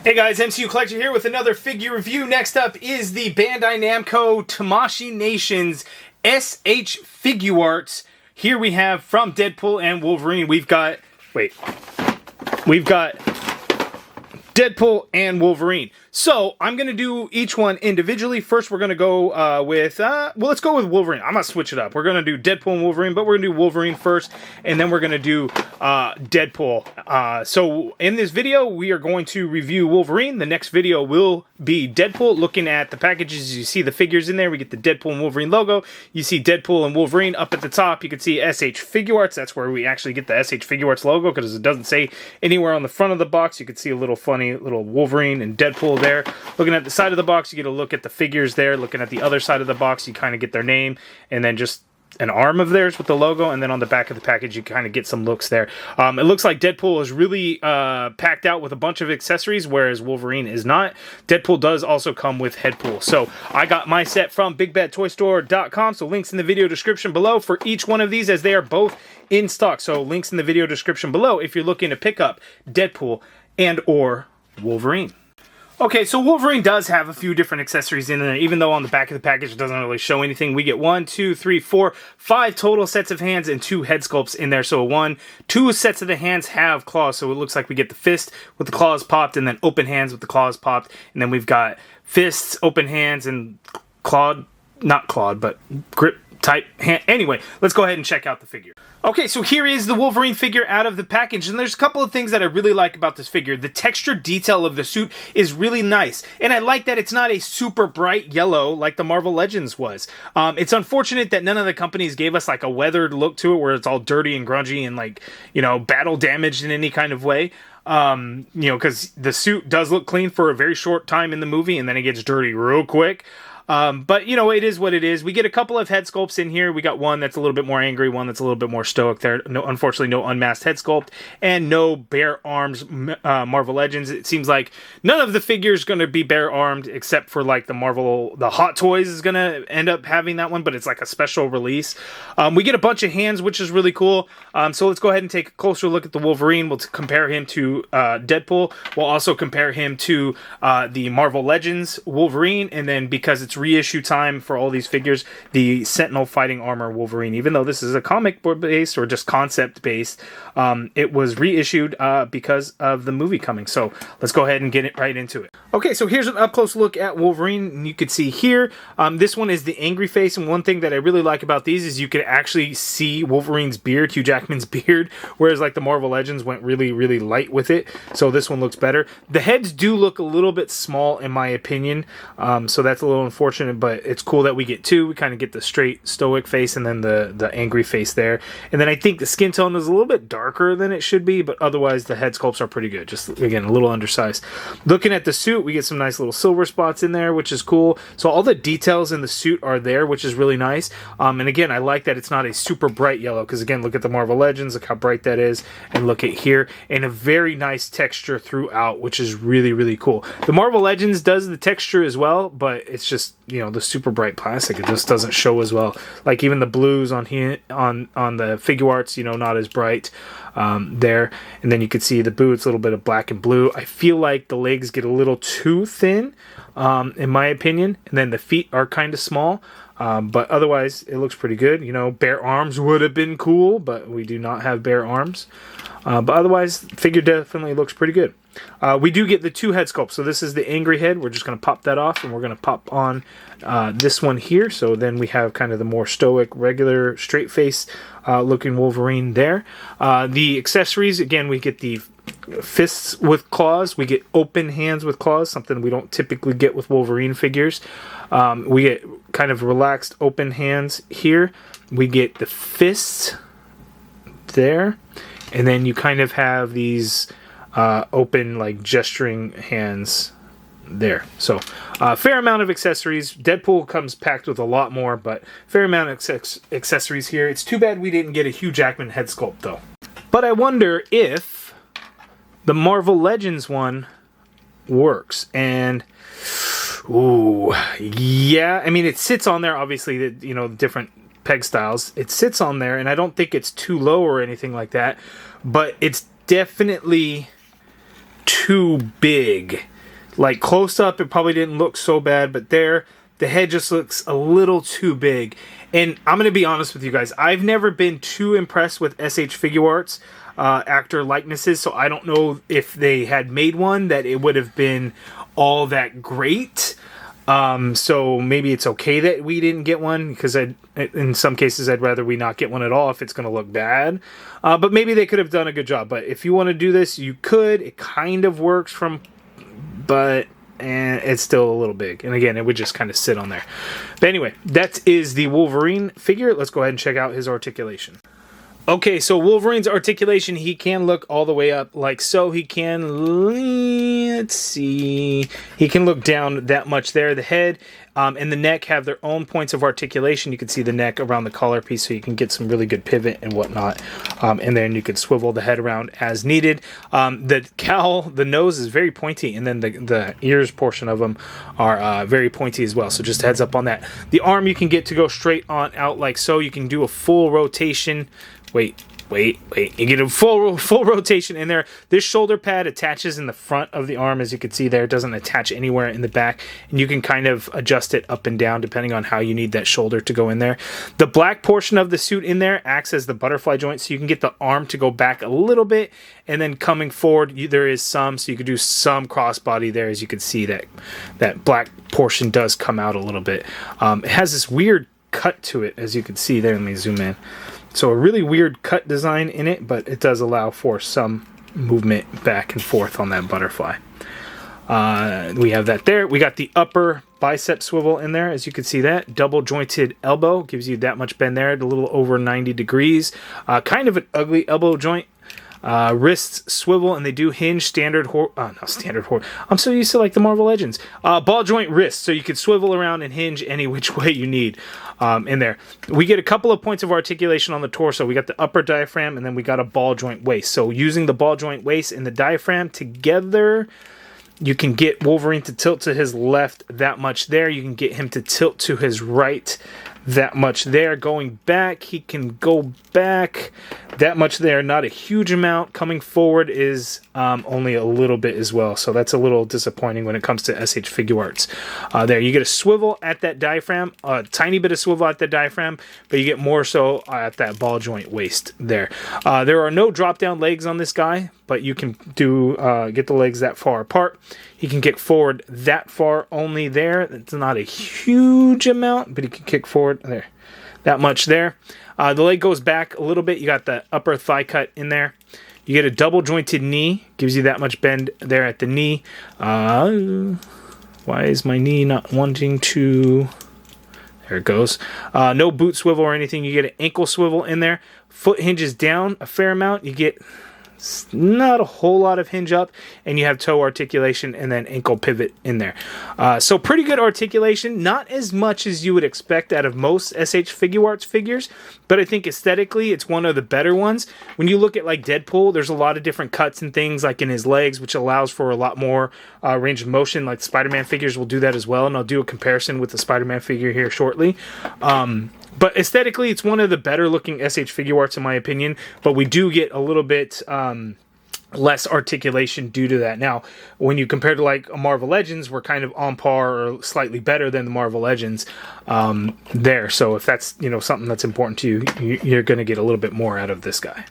Hey guys, MCU Collector here with another figure review. Next up is the Bandai Namco Tamashii Nations s.h.figuarts. Here we have from Deadpool and Wolverine. We've got Deadpool and Wolverine. So, I'm going to do each one individually. First, we're going to go with, let's go with Wolverine. I'm going to switch it up. We're going to do Deadpool and Wolverine, but we're going to do Wolverine first, and then we're going to do Deadpool. So, in this video, we are going to review Wolverine. The next video will be Deadpool. Looking at the packages, you see the figures in there. We get the Deadpool and Wolverine logo. You see Deadpool and Wolverine up at the top. You can see s.h.figuarts. That's where we actually get the s.h.figuarts logo, because it doesn't say anywhere on the front of the box. You can see a little funny little Wolverine and Deadpool there. Looking at the side of the box, you get a look at the figures there. Looking at the other side of the box, you kind of get their name, and then just an arm of theirs with the logo, and then on the back of the package, you kind of get some looks there. It looks like Deadpool is really packed out with a bunch of accessories, whereas Wolverine is not. Deadpool does also come with Headpool. So I got my set from BigBadToyStore.com, so links in the video description below for each one of these, as they are both in stock. So links in the video description below if you're looking to pick up Deadpool and or Wolverine. Okay, so Wolverine does have a few different accessories in there, even though on the back of the package it doesn't really show anything. We get 5 total sets of hands and 2 head sculpts in there. So 2 sets of the hands have claws, so it looks like we get the fist with the claws popped, and then open hands with the claws popped, and then we've got fists, open hands, and grip type hand. Anyway, let's go ahead and check out the figure. Okay, so here is the Wolverine figure out of the package, and there's a couple of things that I really like about this figure. The texture detail of the suit is really nice, and I like that it's not a super bright yellow like the Marvel Legends was. It's unfortunate that none of the companies gave us like a weathered look to it, where it's all dirty and grungy and like, you know, battle damaged in any kind of way. Because the suit does look clean for a very short time in the movie, and then it gets dirty real quick. But, you know, it is what it is. We get a couple of head sculpts in here. We got one that's a little bit more angry, one that's a little bit more stoic there. Unfortunately, no unmasked head sculpt, and no bare arms Marvel Legends. It seems like none of the figures going to be bare armed, except for like the Hot Toys is going to end up having that one, but it's like a special release. We get a bunch of hands, which is really cool. So let's go ahead and take a closer look at the Wolverine. We'll compare him to Deadpool. We'll also compare him to the Marvel Legends Wolverine, and then because it's reissue time for all these figures, the Sentinel fighting armor Wolverine. Even though this is a comic book based or just concept based, it was reissued because of the movie coming. So let's go ahead and get it right into it. Okay, so here's an up close look at Wolverine, and you can see here, this one is the angry face, and one thing that I really like about these is you can actually see Wolverine's beard, Hugh Jackman's beard, whereas like the Marvel Legends went really, really light with it. So this one looks better. The heads do look a little bit small in my opinion, so that's a little unfortunate, but it's cool that we get 2. We kind of get the straight stoic face and then the angry face there. And then I think the skin tone is a little bit darker than it should be, but otherwise the head sculpts are pretty good. Just, again, a little undersized. Looking at the suit, we get some nice little silver spots in there, which is cool. So all the details in the suit are there, which is really nice. And again, I like that it's not a super bright yellow, because again, look at the Marvel Legends, look how bright that is, and look at here, and a very nice texture throughout, which is really, really cool. The Marvel Legends does the texture as well, but it's just, you know, the super bright plastic, it just doesn't show as well. Like even the blues on here on the Figuarts, you know, not as bright there. And then you can see the boots, a little bit of black and blue. I feel like the legs get a little too thin, in my opinion, and then the feet are kind of small. But otherwise, it looks pretty good. You know, bare arms would have been cool, but we do not have bare arms. But otherwise, the figure definitely looks pretty good. We do get the 2 head sculpts. So this is the angry head. We're just going to pop that off, and we're going to pop on this one here. So then we have kind of the more stoic, regular, straight face looking Wolverine there. The accessories, again, we get the fists with claws. We get open hands with claws, something we don't typically get with Wolverine figures. We get kind of relaxed open hands here. We get the fists there. And then you kind of have these open, like, gesturing hands there. So, fair amount of accessories. Deadpool comes packed with a lot more, but fair amount of accessories here. It's too bad we didn't get a Hugh Jackman head sculpt, though. But I wonder if the Marvel Legends one works. And, ooh, yeah. I mean, it sits on there, obviously, you know, different peg styles. It sits on there, and I don't think it's too low or anything like that, but it's definitely too big Like close up, it probably didn't look so bad, but there, the head just looks a little too big. And I'm going to be honest with you guys, I've never been too impressed with s.h.figuarts actor likenesses, so I don't know if they had made one that it would have been all that great. So maybe it's okay that we didn't get one, because in some cases I'd rather we not get one at all if it's going to look bad. But maybe they could have done a good job. But if you want to do this, you could. It kind of works but it's still a little big. And again, it would just kind of sit on there. But anyway, that is the Wolverine figure. Let's go ahead and check out his articulation. Okay, so Wolverine's articulation, he can look all the way up like so. He can, let's see, he can look down that much there. The head and the neck have their own points of articulation. You can see the neck around the collar piece, so you can get some really good pivot and whatnot. And then you could swivel the head around as needed. The cowl, the nose is very pointy, and then the ears portion of them are very pointy as well. So just a heads up on that. The arm you can get to go straight on out like so. You can do a full rotation. Wait. You get a full rotation in there. This shoulder pad attaches in the front of the arm, as you can see there. It doesn't attach anywhere in the back. And you can kind of adjust it up and down depending on how you need that shoulder to go in there. The black portion of the suit in there acts as the butterfly joint, so you can get the arm to go back a little bit. And then coming forward, there is some, so you could do some crossbody there. As you can see, that black portion does come out a little bit. It has this weird cut to it, as you can see there. Let me zoom in. So a really weird cut design in it, but it does allow for some movement back and forth on that butterfly. We have that there. We got the upper bicep swivel in there, as you can see that. Double jointed elbow gives you that much bend there, a little over 90 degrees. Kind of an ugly elbow joint. Wrists swivel, and they do hinge I'm so used to like the Marvel Legends. Ball joint wrist, so you can swivel around and hinge any which way you need in there. We get a couple of points of articulation on the torso. We got the upper diaphragm, and then we got a ball joint waist. So using the ball joint waist and the diaphragm together, you can get Wolverine to tilt to his left that much there. You can get him to tilt to his right that much there. Going back, he can go back that much there. Not a huge amount. Coming forward is only a little bit as well. So that's a little disappointing when it comes to s.h.figuarts. There, you get a swivel at that diaphragm, a tiny bit of swivel at the diaphragm, but you get more so at that ball joint waist there. There are no drop down legs on this guy, but you can get the legs that far apart. He can kick forward that far only there. It's not a huge amount, but he can kick forward there, that much there. The leg goes back a little bit. You got the upper thigh cut in there. You get a double jointed knee, gives you that much bend there at the knee. Why is my knee not wanting to? There it goes. No boot swivel or anything. You get an ankle swivel in there. Foot hinges down a fair amount. You get not a whole lot of hinge up, and you have toe articulation and then ankle pivot in there. So pretty good articulation, not as much as you would expect out of most s.h.figuarts figures, but I think aesthetically it's one of the better ones. When you look at like Deadpool, there's a lot of different cuts and things like in his legs, which allows for a lot more range of motion. Like Spider-Man figures will do that as well, and I'll do a comparison with the Spider-Man figure here shortly. But aesthetically, it's one of the better looking s.h.figuarts in my opinion, but we do get a little bit less articulation due to that. Now, when you compare to like a Marvel Legends, we're kind of on par or slightly better than the Marvel Legends there. So if that's something that's important to you, you're going to get a little bit more out of this guy.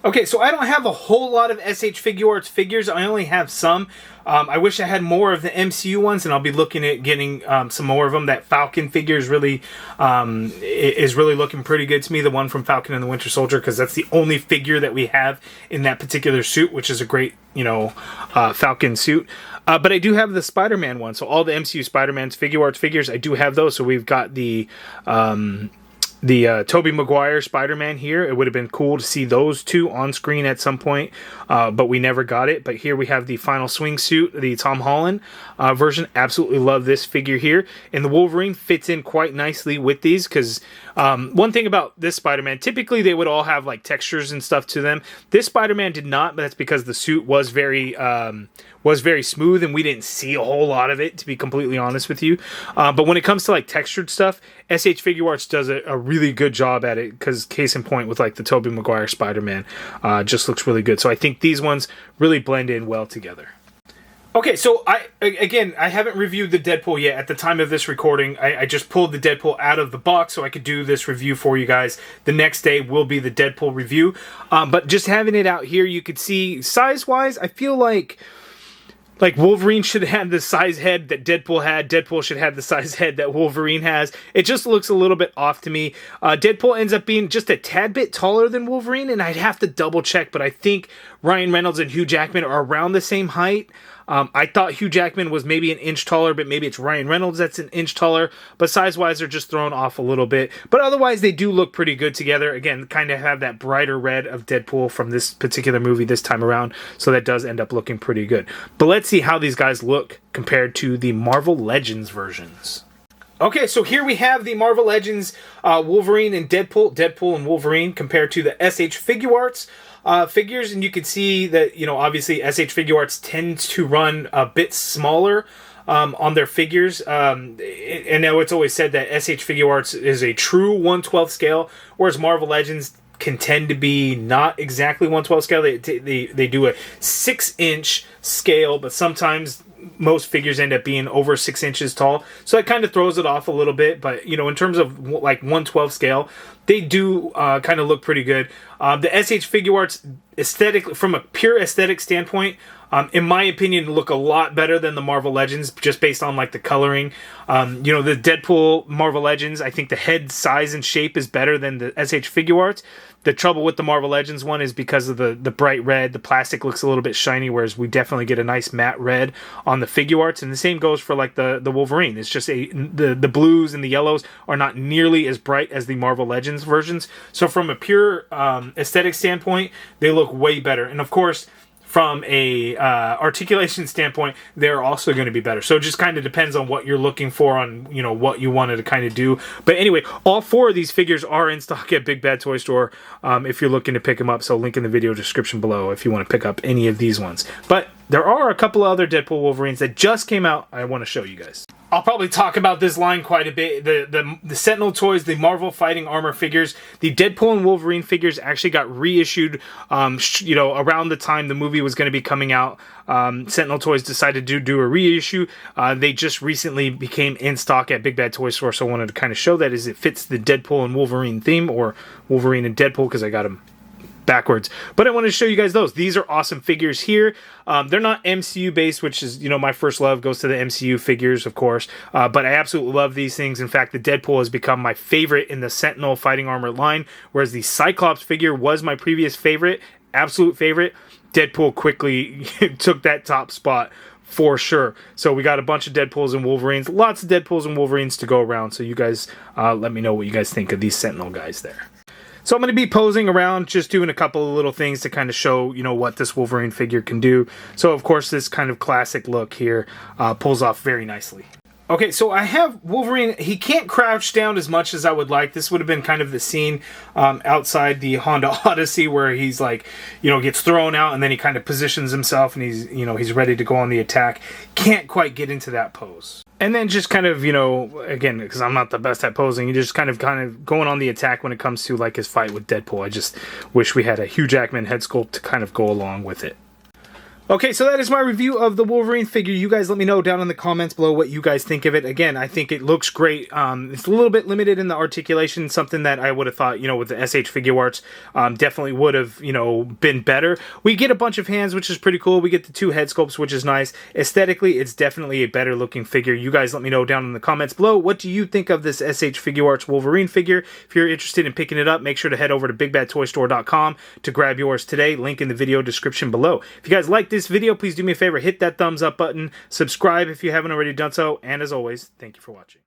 Okay, so I don't have a whole lot of s.h.figuarts figures. I only have some. I wish I had more of the MCU ones, and I'll be looking at getting some more of them. That Falcon figure is really looking pretty good to me, the one from Falcon and the Winter Soldier, because that's the only figure that we have in that particular suit, which is a great, Falcon suit. But I do have the Spider-Man one, so all the MCU Spider-Man's figuarts figures, I do have those. So we've got the Tobey Maguire Spider-Man here. It would have been cool to see those two on screen at some point, but we never got it. But here we have the Final Swing suit, the Tom Holland version. Absolutely love this figure here. And the Wolverine fits in quite nicely with these, because one thing about this Spider-Man, typically they would all have like textures and stuff to them. This Spider-Man did not, but that's because the suit was very smooth, and we didn't see a whole lot of it, to be completely honest with you. But when it comes to like textured stuff, s.h.figuarts does a really good job at it, because case in point with like the Tobey Maguire Spider-Man just looks really good. So I think these ones really blend in well together. Okay, so I haven't reviewed the Deadpool yet at the time of this recording. I just pulled the Deadpool out of the box so I could do this review for you guys. The next day will be the Deadpool review. But just having it out here, you could see size-wise, I feel like Wolverine should have the size head that Deadpool had. Deadpool should have the size head that Wolverine has. It just looks a little bit off to me. Deadpool ends up being just a tad bit taller than Wolverine, and I'd have to double check, but I think Ryan Reynolds and Hugh Jackman are around the same height. I thought Hugh Jackman was maybe an inch taller, but maybe it's Ryan Reynolds that's an inch taller. But size-wise, they're just thrown off a little bit. But otherwise, they do look pretty good together. Again, kind of have that brighter red of Deadpool from this particular movie this time around. So that does end up looking pretty good. But let's see how these guys look compared to the Marvel Legends versions. Okay, so here we have the Marvel Legends Wolverine and Deadpool and Wolverine compared to the s.h.figuarts figures, and you can see that, you know, obviously s.h.figuarts tends to run a bit smaller on their figures. And now it's always said that s.h.figuarts is a true 1/12 scale, whereas Marvel Legends can tend to be not exactly 1/12 scale. They do a 6-inch scale, but sometimes most figures end up being over 6 inches tall, so that kind of throws it off a little bit. But you know, in terms of like 1/12 scale, they do kind of look pretty good. The s.h.figuarts aesthetically, from a pure aesthetic standpoint, in my opinion, look a lot better than the Marvel Legends, just based on like the coloring. You know, the Deadpool Marvel Legends, I think the head size and shape is better than the s.h.figuarts. The trouble with the Marvel Legends one is because of the bright red, the plastic looks a little bit shiny, whereas we definitely get a nice matte red on the figuarts. And the same goes for like the Wolverine. It's just the blues and the yellows are not nearly as bright as the Marvel Legends versions. So from a pure aesthetic standpoint, they look way better. And of course, from a articulation standpoint, they're also going to be better. So it just kind of depends on what you're looking for, on, you know, what you wanted to kind of do. But anyway, all 4 of these figures are in stock at Big Bad Toy Store if you're looking to pick them up. So link in the video description below if you want to pick up any of these ones. But there are a couple of other Deadpool Wolverines that just came out I want to show you guys. I'll probably talk about this line quite a bit. The Sentinel toys, the Marvel Fighting Armor figures, the Deadpool and Wolverine figures actually got reissued, you know, around the time the movie was going to be coming out. Sentinel Toys decided to do a reissue. They just recently became in stock at Big Bad Toy Store, so I wanted to kind of show that as it fits the Deadpool and Wolverine theme, or Wolverine and Deadpool, because I got them backwards. But I want to show you guys those. These are awesome figures here. They're not MCU based, which is, you know, my first love goes to the MCU figures, of course. But I absolutely love these things. In fact, the Deadpool has become my favorite in the Sentinel Fighting Armor line, whereas the Cyclops figure was my previous favorite, absolute favorite. Deadpool quickly took that top spot for sure. So we got a bunch of Deadpools and Wolverines, lots of Deadpools and Wolverines to go around. So you guys let me know what you guys think of these Sentinel guys there. So I'm going to be posing around, just doing a couple of little things to kind of show, you know, what this Wolverine figure can do. So, of course, this kind of classic look here pulls off very nicely. Okay, so I have Wolverine. He can't crouch down as much as I would like. This would have been kind of the scene outside the Honda Odyssey where he's like, you know, gets thrown out and then he kind of positions himself and he's, you know, he's ready to go on the attack. Can't quite get into that pose. And then just kind of, you know, again, because I'm not the best at posing, you just kind of going on the attack when it comes to like his fight with Deadpool. I just wish we had a Hugh Jackman head sculpt to kind of go along with it. Okay, so that is my review of the Wolverine figure. You guys let me know down in the comments below what you guys think of it. Again, I think it looks great. It's a little bit limited in the articulation, something that I would have thought, you know, with the s.h.figuarts, definitely would have, you know, been better. We get a bunch of hands, which is pretty cool. We get the 2 head sculpts, which is nice. Aesthetically, it's definitely a better looking figure. You guys let me know down in the comments below. What do you think of this s.h.figuarts Wolverine figure? If you're interested in picking it up, make sure to head over to bigbadtoystore.com to grab yours today. Link in the video description below. If you guys like this video, please do me a favor, hit that thumbs up button, subscribe if you haven't already done so, and as always, thank you for watching.